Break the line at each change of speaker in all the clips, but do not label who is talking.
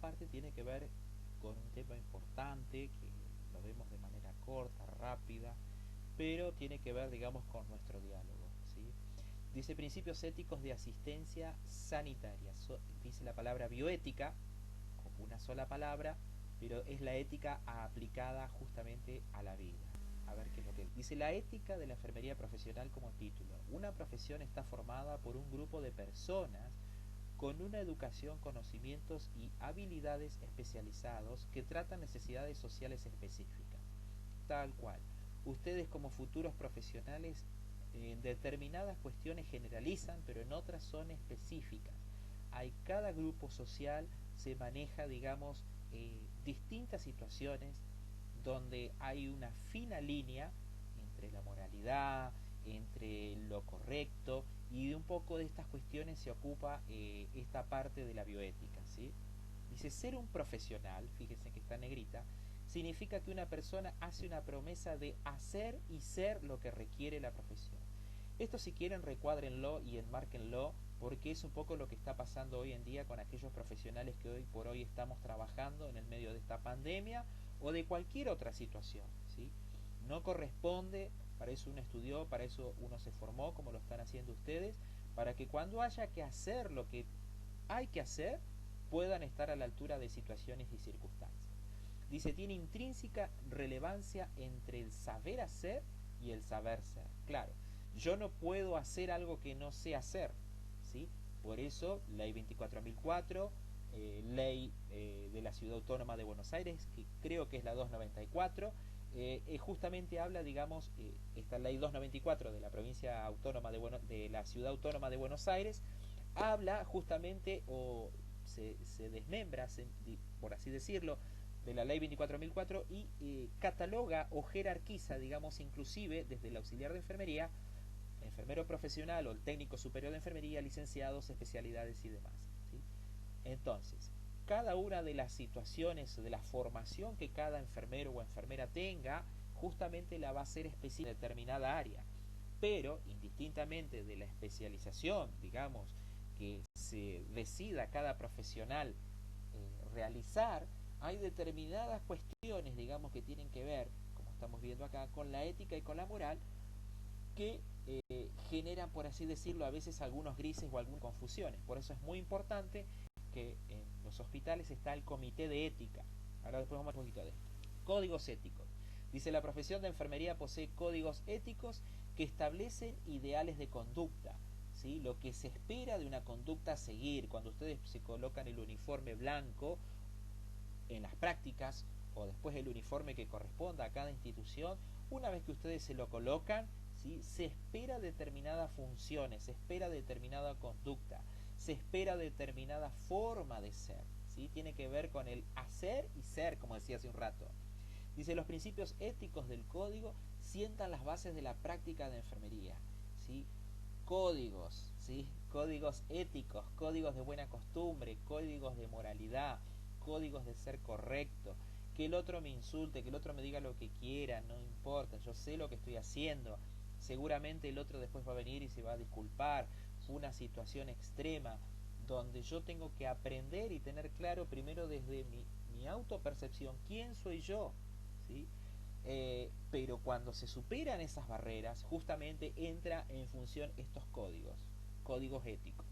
parte tiene que ver con un tema importante que lo vemos de manera corta, rápida, pero tiene que ver, digamos, con nuestro diálogo, ¿sí? Dice principios éticos de asistencia sanitaria. Dice la palabra bioética, como una sola palabra, pero es la ética aplicada justamente a la vida. A ver qué es lo que dice. La ética de la enfermería profesional como título. Una profesión está formada por un grupo de personas con una educación, conocimientos y habilidades especializados que tratan necesidades sociales específicas. Tal cual. Ustedes como futuros profesionales en determinadas cuestiones generalizan, pero en otras son específicas. Hay cada grupo social se maneja, digamos, distintas situaciones donde hay una fina línea entre la moralidad, entre lo correcto, y de un poco de estas cuestiones se ocupa esta parte de la bioética, ¿sí? Dice, ser un profesional, fíjense que está negrita, significa que una persona hace una promesa de hacer y ser lo que requiere la profesión. Esto, si quieren, recuádrenlo y enmárquenlo, porque es un poco lo que está pasando hoy en día con aquellos profesionales que hoy por hoy estamos trabajando en el medio de esta pandemia o de cualquier otra situación, ¿sí? No corresponde, para eso uno estudió, para eso uno se formó, como lo están haciendo ustedes, para que cuando haya que hacer lo que hay que hacer, puedan estar a la altura de situaciones y circunstancias. Dice, tiene intrínseca relevancia entre el saber hacer y el saber ser. Claro, yo no puedo hacer algo que no sé hacer, ¿sí? Por eso, ley 24.004, ley de la Ciudad Autónoma de Buenos Aires, que creo que es la 294, justamente habla, digamos, esta ley 294 de la provincia autónoma de la Ciudad Autónoma de Buenos Aires, habla justamente o se desmembra, por así decirlo, de la ley 24.004 y cataloga o jerarquiza, digamos, inclusive desde el auxiliar de enfermería, enfermero profesional o el técnico superior de enfermería, licenciados, especialidades y demás, ¿sí? Entonces, cada una de las situaciones, de la formación que cada enfermero o enfermera tenga, justamente la va a hacer específica en determinada área. Pero, indistintamente de la especialización, digamos, que se decida cada profesional realizar, hay determinadas cuestiones, digamos, que tienen que ver, como estamos viendo acá, con la ética y con la moral, que generan, por así decirlo, a veces algunos grises o algunas confusiones. Por eso es muy importante que en los hospitales está el comité de ética. Ahora después vamos a ver un poquito de esto. Códigos éticos. Dice, la profesión de enfermería posee códigos éticos que establecen ideales de conducta, ¿sí? Lo que se espera de una conducta a seguir. Cuando ustedes se colocan el uniforme blanco en las prácticas o después el uniforme que corresponda a cada institución, una vez que ustedes se lo colocan, ¿sí? Se espera determinadas funciones, se espera determinada conducta, se espera determinada forma de ser, ¿sí? Tiene que ver con el hacer y ser, como decía hace un rato. Dice, los principios éticos del código sientan las bases de la práctica de enfermería, ¿sí? Códigos, ¿sí? Códigos éticos, códigos de buena costumbre, códigos de moralidad, códigos de ser correcto, que el otro me insulte, que el otro me diga lo que quiera, no importa, yo sé lo que estoy haciendo, seguramente el otro después va a venir y se va a disculpar, fue una situación extrema, donde yo tengo que aprender y tener claro primero desde mi autopercepción quién soy yo, ¿sí? Pero cuando se superan esas barreras, justamente entra en función estos códigos, códigos éticos.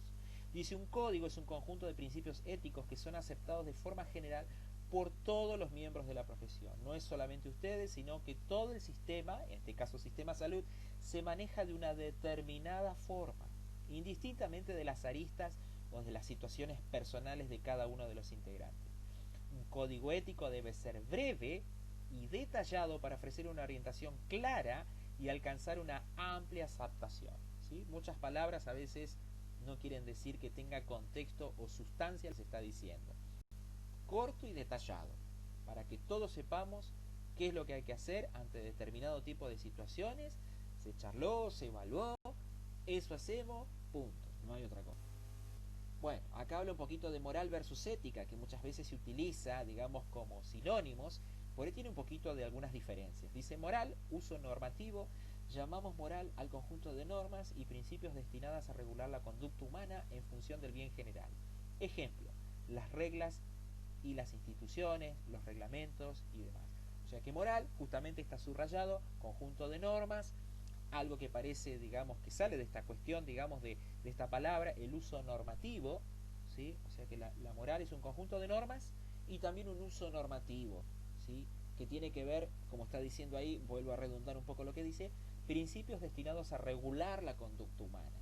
Dice, un código es un conjunto de principios éticos que son aceptados de forma general por todos los miembros de la profesión. No es solamente ustedes, sino que todo el sistema, en este caso sistema salud, se maneja de una determinada forma, indistintamente de las aristas o de las situaciones personales de cada uno de los integrantes. Un código ético debe ser breve y detallado para ofrecer una orientación clara y alcanzar una amplia aceptación, ¿sí? Muchas palabras a veces no quieren decir que tenga contexto o sustancia que se está diciendo. Corto y detallado, para que todos sepamos qué es lo que hay que hacer ante determinado tipo de situaciones. Se charló, se evaluó, eso hacemos, punto, no hay otra cosa. Bueno, acá habla un poquito de moral versus ética, que muchas veces se utiliza, digamos, como sinónimos, por ahí tiene un poquito de algunas diferencias. Dice moral, uso normativo, llamamos moral al conjunto de normas y principios destinadas a regular la conducta humana en función del bien general. Ejemplo, las reglas y las instituciones, los reglamentos y demás. O sea que moral justamente está subrayado, conjunto de normas, algo que parece, digamos, que sale de esta cuestión, digamos, de esta palabra, el uso normativo, ¿sí? O sea que la moral es un conjunto de normas y también un uso normativo, ¿sí? Que tiene que ver, como está diciendo ahí, vuelvo a redundar un poco lo que dice, principios destinados a regular la conducta humana,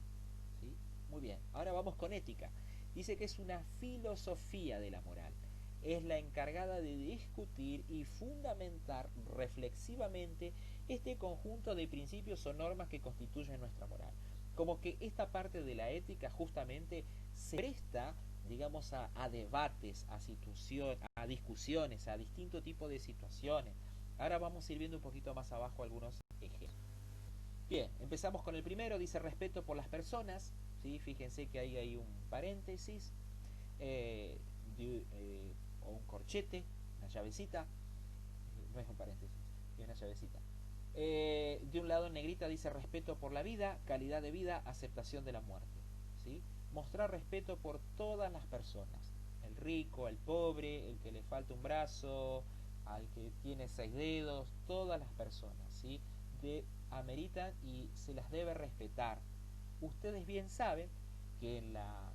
¿sí? Muy bien, ahora vamos con ética. Dice que es una filosofía de la moral. Es la encargada de discutir y fundamentar reflexivamente este conjunto de principios o normas que constituyen nuestra moral. Como que esta parte de la ética justamente se presta, digamos, a debates, a discusiones, a distinto tipo de situaciones. Ahora vamos a ir viendo un poquito más abajo algunos ejemplos. Bien, empezamos con el primero, dice respeto por las personas, ¿sí? Fíjense que ahí hay un paréntesis, eh, o un corchete, una llavecita, no es un paréntesis, es una llavecita. De un lado en negrita dice respeto por la vida, calidad de vida, aceptación de la muerte, ¿sí? Mostrar respeto por todas las personas, el rico, el pobre, el que le falta un brazo, al que tiene 6 dedos, todas las personas, ¿sí? Ameritan y se las debe respetar. Ustedes bien saben que en la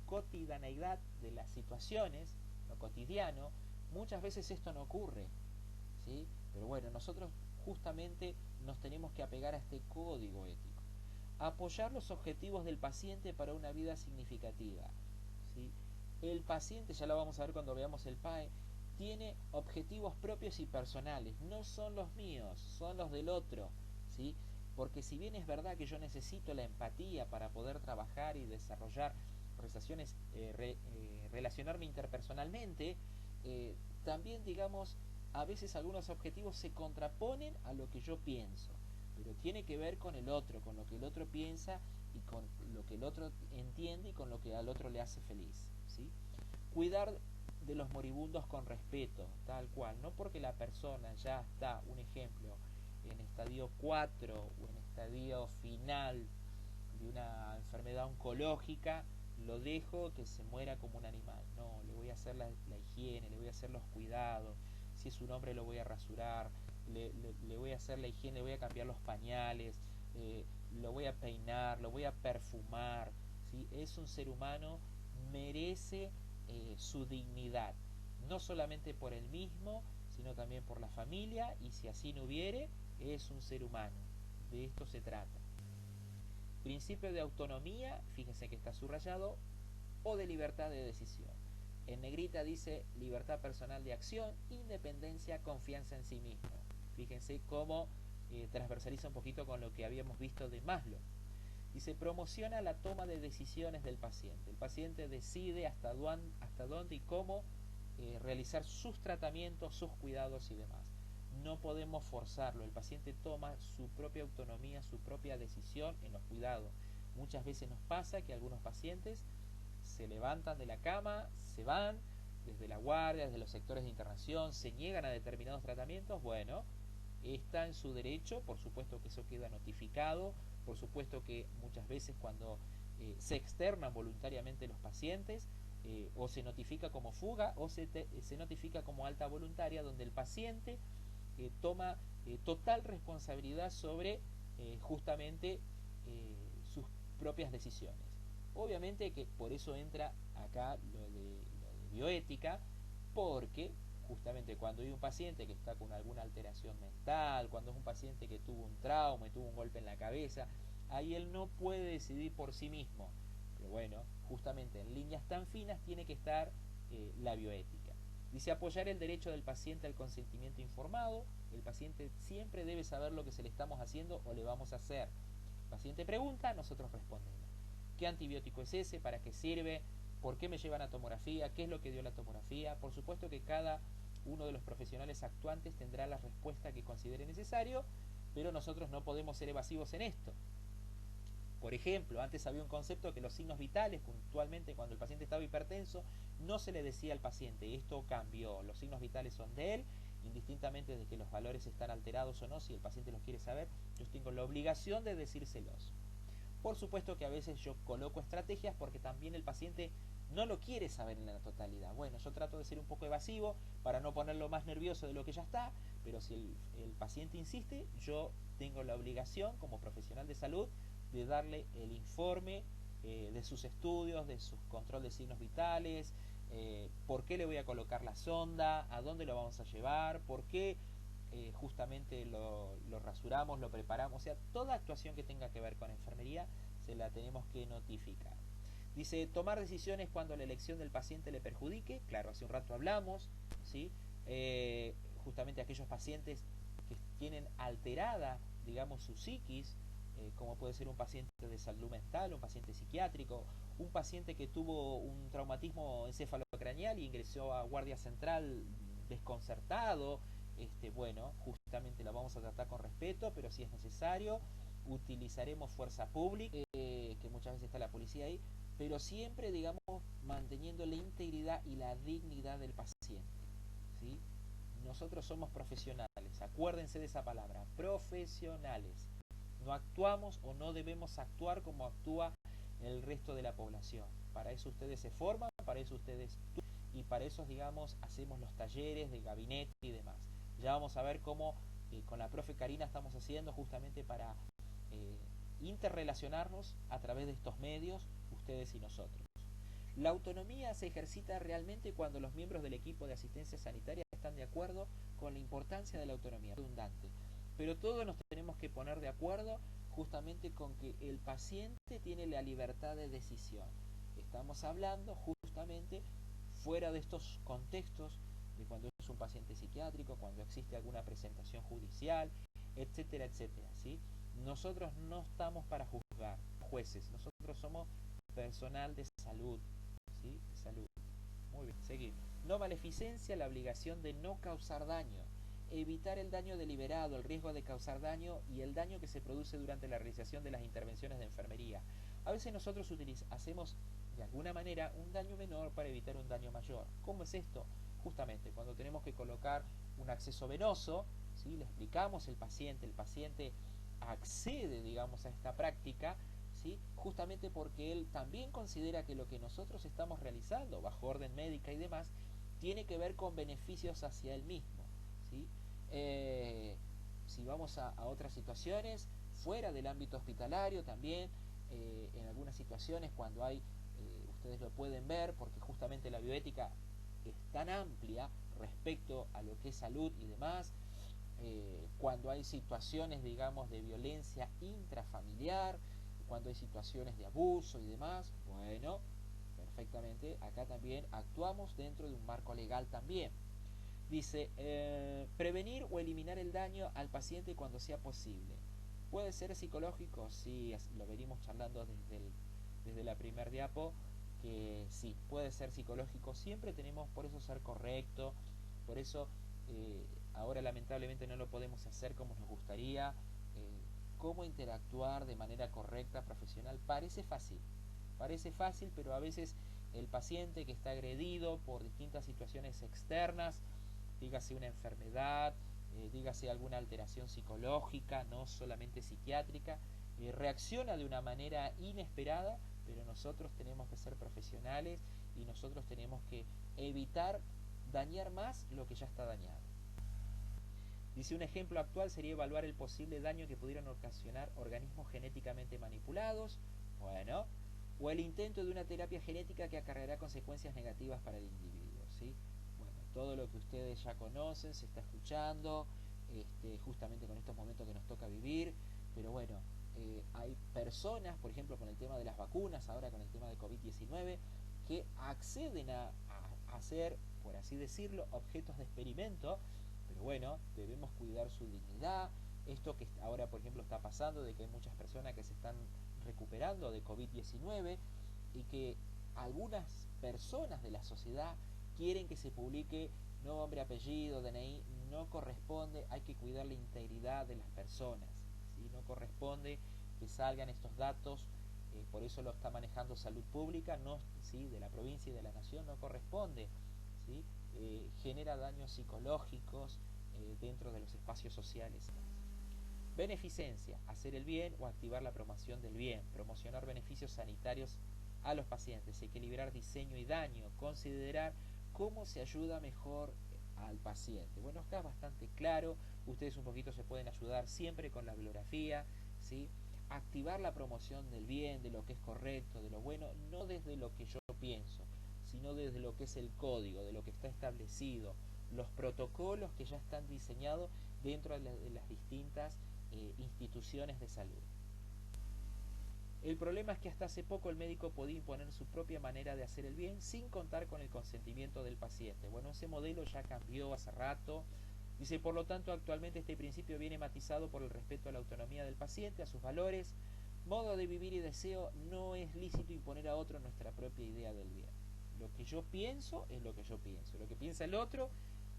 cotidianeidad de las situaciones, lo cotidiano, muchas veces esto no ocurre, ¿sí? Pero bueno, nosotros justamente nos tenemos que apegar a este código ético. Apoyar los objetivos del paciente para una vida significativa, ¿sí? El paciente, ya lo vamos a ver cuando veamos el PAE, tiene objetivos propios y personales, no son los míos, son los del otro, ¿sí? Porque si bien es verdad que yo necesito la empatía para poder trabajar y desarrollar relacionarme interpersonalmente, también, digamos, a veces algunos objetivos se contraponen a lo que yo pienso, pero tiene que ver con el otro, con lo que el otro piensa y con lo que el otro entiende y con lo que al otro le hace feliz, ¿sí? Cuidar de los moribundos con respeto, tal cual, no porque la persona ya está, un ejemplo, en estadio 4 o en estadio final de una enfermedad oncológica, lo dejo que se muera como un animal. No, le voy a hacer la higiene, le voy a hacer los cuidados. Si es un hombre lo voy a rasurar, le voy a hacer la higiene, le voy a cambiar los pañales, lo voy a peinar, lo voy a perfumar. ¿Sí? Es un ser humano, merece su dignidad, no solamente por él mismo, sino también por la familia, y si así no hubiere, es un ser humano. De esto se trata. Principio de autonomía, fíjense que está subrayado, o de libertad de decisión. En negrita dice libertad personal de acción, independencia, confianza en sí mismo. Fíjense cómo transversaliza un poquito con lo que habíamos visto de Maslow. Dice promociona la toma de decisiones del paciente. El paciente decide hasta dónde y cómo realizar sus tratamientos, sus cuidados y demás. No podemos forzarlo, el paciente toma su propia autonomía, su propia decisión en los cuidados. Muchas veces nos pasa que algunos pacientes se levantan de la cama, se van desde la guardia, desde los sectores de internación, se niegan a determinados tratamientos. Bueno, está en su derecho, por supuesto que eso queda notificado, por supuesto que muchas veces cuando se externan voluntariamente los pacientes, o se notifica como fuga o se notifica como alta voluntaria, donde el paciente toma total responsabilidad sobre justamente sus propias decisiones. Obviamente que por eso entra acá lo de bioética, porque justamente cuando hay un paciente que está con alguna alteración mental, cuando es un paciente que tuvo un trauma y tuvo un golpe en la cabeza, ahí él no puede decidir por sí mismo. Pero bueno, justamente en líneas tan finas tiene que estar la bioética. Dice apoyar el derecho del paciente al consentimiento informado. El paciente siempre debe saber lo que se le estamos haciendo o le vamos a hacer. El paciente pregunta, nosotros respondemos. ¿Qué antibiótico es ese? ¿Para qué sirve? ¿Por qué me llevan a tomografía? ¿Qué es lo que dio la tomografía? Por supuesto que cada uno de los profesionales actuantes tendrá la respuesta que considere necesario, pero nosotros no podemos ser evasivos en esto. Por ejemplo, antes había un concepto que los signos vitales, puntualmente cuando el paciente estaba hipertenso, no se le decía al paciente, esto cambió, los signos vitales son de él, indistintamente de que los valores están alterados o no, si el paciente los quiere saber, yo tengo la obligación de decírselos. Por supuesto que a veces yo coloco estrategias porque también el paciente no lo quiere saber en la totalidad. Bueno, yo trato de ser un poco evasivo para no ponerlo más nervioso de lo que ya está, pero si el paciente insiste, yo tengo la obligación como profesional de salud de darle el informe de sus estudios, de su control de signos vitales, por qué le voy a colocar la sonda, a dónde lo vamos a llevar, por qué justamente lo rasuramos, lo preparamos, o sea, toda actuación que tenga que ver con enfermería se la tenemos que notificar. Dice, tomar decisiones cuando la elección del paciente le perjudique. Claro, hace un rato hablamos, ¿sí? Justamente aquellos pacientes que tienen alterada, digamos, su psiquis, como puede ser un paciente de salud mental, un paciente psiquiátrico, un paciente que tuvo un traumatismo encefalocraneal y ingresó a guardia central desconcertado. Bueno, justamente lo vamos a tratar con respeto, pero si es necesario, utilizaremos fuerza pública, que muchas veces está la policía ahí, pero siempre, digamos, manteniendo la integridad y la dignidad del paciente, ¿sí? Nosotros somos profesionales, acuérdense de esa palabra, profesionales. No actuamos o no debemos actuar como actúa el resto de la población. Para eso ustedes se forman, para eso ustedes y para eso, digamos, hacemos los talleres de gabinete y demás. Ya vamos a ver cómo con la profe Karina estamos haciendo justamente para interrelacionarnos a través de estos medios, ustedes y nosotros. La autonomía se ejercita realmente cuando los miembros del equipo de asistencia sanitaria están de acuerdo con la importancia de la autonomía. Redundante. Pero todos nos tenemos que poner de acuerdo justamente con que el paciente tiene la libertad de decisión. Estamos hablando justamente fuera de estos contextos de cuando es un paciente psiquiátrico, cuando existe alguna presentación judicial, etcétera, etcétera, ¿sí? Nosotros no estamos para juzgar, jueces, nosotros somos personal de salud, ¿sí? De salud. Muy bien, seguimos. No maleficencia, la obligación de no causar daño, evitar el daño deliberado, el riesgo de causar daño y el daño que se produce durante la realización de las intervenciones de enfermería. A veces nosotros hacemos de alguna manera un daño menor para evitar un daño mayor. ¿Cómo es esto? Justamente cuando tenemos que colocar un acceso venoso, ¿sí? Le explicamos al paciente, el paciente accede, digamos, a esta práctica, ¿sí? Justamente porque él también considera que lo que nosotros estamos realizando, bajo orden médica y demás, tiene que ver con beneficios hacia él mismo, ¿sí? Si vamos a otras situaciones, fuera del ámbito hospitalario también, en algunas situaciones cuando hay, ustedes lo pueden ver, porque justamente la bioética es tan amplia respecto a lo que es salud y demás, cuando hay situaciones, digamos, de violencia intrafamiliar, cuando hay situaciones de abuso y demás, bueno, perfectamente, acá también actuamos dentro de un marco legal también. Dice, prevenir o eliminar el daño al paciente cuando sea posible. ¿Puede ser psicológico? Sí, lo venimos charlando desde la primer diapo, que sí, puede ser psicológico. Siempre tenemos, por eso, ser correcto, por eso ahora lamentablemente no lo podemos hacer como nos gustaría. Cómo interactuar de manera correcta, profesional, parece fácil, pero a veces el paciente que está agredido por distintas situaciones externas, dígase una enfermedad, dígase alguna alteración psicológica, no solamente psiquiátrica, reacciona de una manera inesperada, pero nosotros tenemos que ser profesionales y nosotros tenemos que evitar dañar más lo que ya está dañado. Dice, un ejemplo actual sería evaluar el posible daño que pudieran ocasionar organismos genéticamente manipulados, bueno, o el intento de una terapia genética que acarreará consecuencias negativas para el individuo, ¿sí? Bueno, todo lo que ustedes ya conocen, se está escuchando, justamente con estos momentos que nos toca vivir, pero bueno, hay personas, por ejemplo, con el tema de las vacunas, ahora con el tema de COVID-19, que acceden a ser, por así decirlo, objetos de experimento, pero bueno, debemos cuidar su dignidad. Esto que ahora, por ejemplo, está pasando, de que hay muchas personas que se están recuperando de COVID-19 y que algunas personas de la sociedad quieren que se publique nombre, apellido, DNI, no corresponde, hay que cuidar la integridad de las personas, ¿sí? No corresponde que salgan estos datos, por eso lo está manejando Salud Pública, no, ¿sí? De la provincia y de la nación, no corresponde, ¿sí? Genera daños psicológicos dentro de los espacios sociales. Beneficencia, hacer el bien o activar la promoción del bien, promocionar beneficios sanitarios a los pacientes, equilibrar diseño y daño, considerar cómo se ayuda mejor al paciente. Bueno, acá es bastante claro, ustedes un poquito se pueden ayudar siempre con la bibliografía, ¿sí? Activar la promoción del bien, de lo que es correcto, de lo bueno, no desde lo que yo pienso, sino desde lo que es el código, de lo que está establecido, los protocolos que ya están diseñados dentro de las distintas instituciones de salud. El problema es que hasta hace poco el médico podía imponer su propia manera de hacer el bien sin contar con el consentimiento del paciente. Bueno, ese modelo ya cambió hace rato. Dice, por lo tanto, actualmente este principio viene matizado por el respeto a la autonomía del paciente, a sus valores, modo de vivir y deseo. No es lícito imponer a otro nuestra propia idea del bien. Lo que yo pienso es lo que yo pienso. Lo que piensa el otro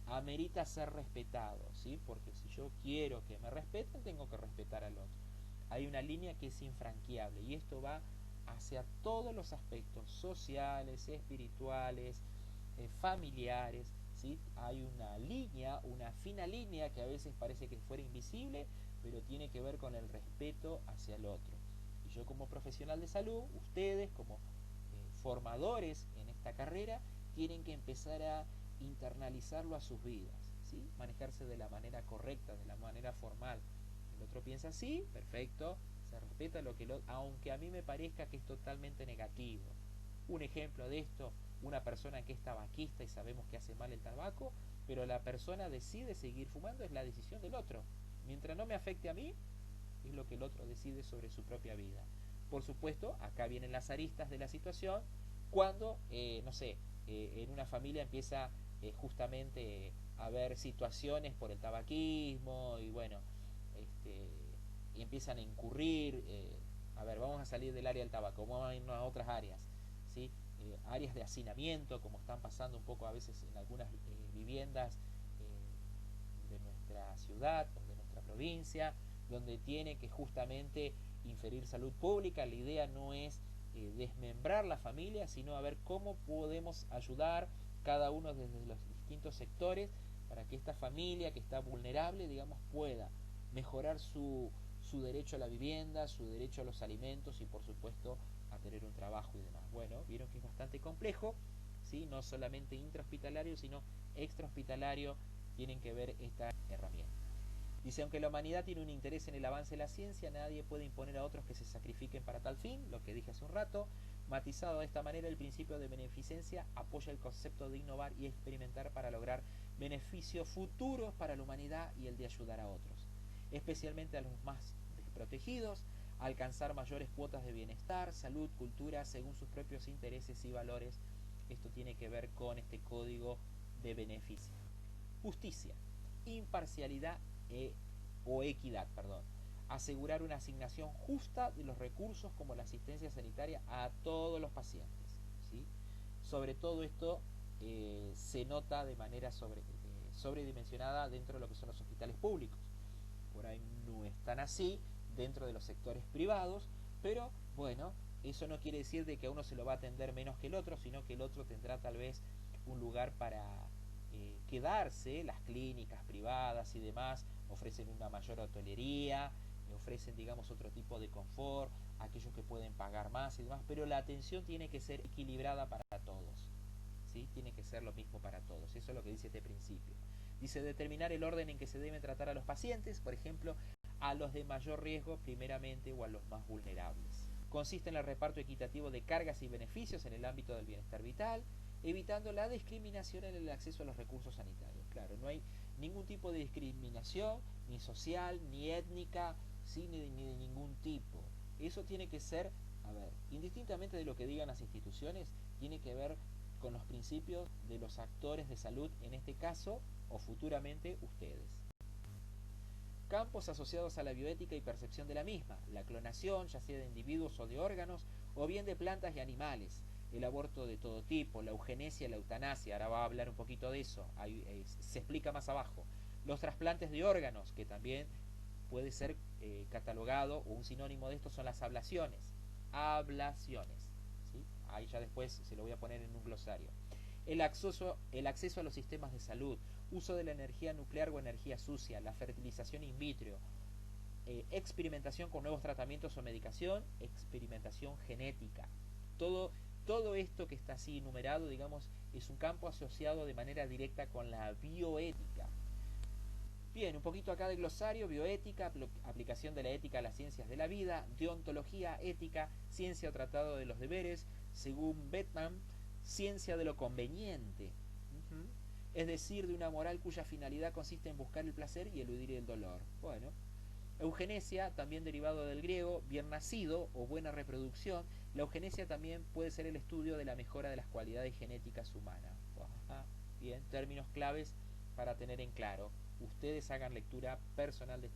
amerita ser respetado, ¿sí? Porque si yo quiero que me respeten, tengo que respetar al otro. Hay una línea que es infranqueable y esto va hacia todos los aspectos sociales, espirituales, familiares, ¿sí? Hay una línea, una fina línea que a veces parece que fuera invisible, pero tiene que ver con el respeto hacia el otro. Y yo como profesional de salud, ustedes como formadores en esta carrera, tienen que empezar a internalizarlo a sus vidas, ¿sí? Manejarse de la manera correcta, de la manera formal. El otro piensa así, perfecto, se respeta lo que el otro, aunque a mí me parezca que es totalmente negativo. Un ejemplo de esto, una persona que es tabaquista y sabemos que hace mal el tabaco, pero la persona decide seguir fumando, es la decisión del otro. Mientras no me afecte a mí, es lo que el otro decide sobre su propia vida. Por supuesto, acá vienen las aristas de la situación, cuando, no sé, en una familia empieza justamente a haber situaciones por el tabaquismo y bueno, y empiezan a incurrir, a ver, vamos a salir del área del tabaco, vamos a irnos a otras áreas, ¿sí? Áreas de hacinamiento, como están pasando un poco a veces en algunas viviendas de nuestra ciudad o de nuestra provincia, donde tiene que justamente inferir salud pública. La idea no es desmembrar la familia, sino a ver cómo podemos ayudar cada uno desde los distintos sectores para que esta familia que está vulnerable, digamos, pueda mejorar su derecho a la vivienda, su derecho a los alimentos y por supuesto a tener un trabajo y demás. Bueno, vieron que es bastante complejo, ¿sí? No solamente intrahospitalario, sino extrahospitalario tienen que ver esta herramienta. Dice, aunque la humanidad tiene un interés en el avance de la ciencia, nadie puede imponer a otros que se sacrifiquen para tal fin, lo que dije hace un rato. Matizado de esta manera, el principio de beneficencia apoya el concepto de innovar y experimentar para lograr beneficios futuros para la humanidad y el de ayudar a otros, especialmente a los más desprotegidos, a alcanzar mayores cuotas de bienestar, salud, cultura, según sus propios intereses y valores. Esto tiene que ver con este código de beneficio. Justicia, imparcialidad o equidad, perdón. Asegurar una asignación justa de los recursos como la asistencia sanitaria a todos los pacientes, ¿sí? Sobre todo esto se nota de manera sobredimensionada dentro de lo que son los hospitales públicos. Por ahí no es tan así dentro de los sectores privados, pero bueno, eso no quiere decir de que a uno se lo va a atender menos que el otro, sino que el otro tendrá tal vez un lugar para quedarse. Las clínicas privadas y demás ofrecen una mayor hotelería, ofrecen, digamos, otro tipo de confort, aquellos que pueden pagar más y demás, pero la atención tiene que ser equilibrada para todos, ¿sí? Tiene que ser lo mismo para todos. Eso es lo que dice este principio. Dice, determinar el orden en que se deben tratar a los pacientes, por ejemplo, a los de mayor riesgo primeramente o a los más vulnerables. Consiste en el reparto equitativo de cargas y beneficios en el ámbito del bienestar vital, evitando la discriminación en el acceso a los recursos sanitarios. Claro, no hay ningún tipo de discriminación, ni social, ni étnica, ¿sí? ni de ningún tipo. Eso tiene que ser, a ver, indistintamente de lo que digan las instituciones, tiene que ver con los principios de los actores de salud, en este caso, o futuramente ustedes. Campos asociados a la bioética y percepción de la misma, la clonación, ya sea de individuos o de órganos, o bien de plantas y animales, el aborto de todo tipo, la eugenesia, la eutanasia, ahora va a hablar un poquito de eso, se explica más abajo, los trasplantes de órganos, que también puede ser catalogado, o un sinónimo de esto son las ablaciones, ¿sí? Ahí ya después se lo voy a poner en un glosario. El acceso a los sistemas de salud, uso de la energía nuclear o energía sucia, la fertilización in vitro, experimentación con nuevos tratamientos o medicación, experimentación genética, Todo esto que está así enumerado, digamos, es un campo asociado de manera directa con la bioética. Bien, un poquito acá de glosario: bioética, aplicación de la ética a las ciencias de la vida; deontología, ética, ciencia o tratado de los deberes; según Beckman, ciencia de lo conveniente, es decir, de una moral cuya finalidad consiste en buscar el placer y eludir el dolor. Bueno, eugenesia, también derivado del griego, bien nacido o buena reproducción. La eugenesia también puede ser el estudio de la mejora de las cualidades genéticas humanas. Bien, términos claves para tener en claro. Ustedes hagan lectura personal de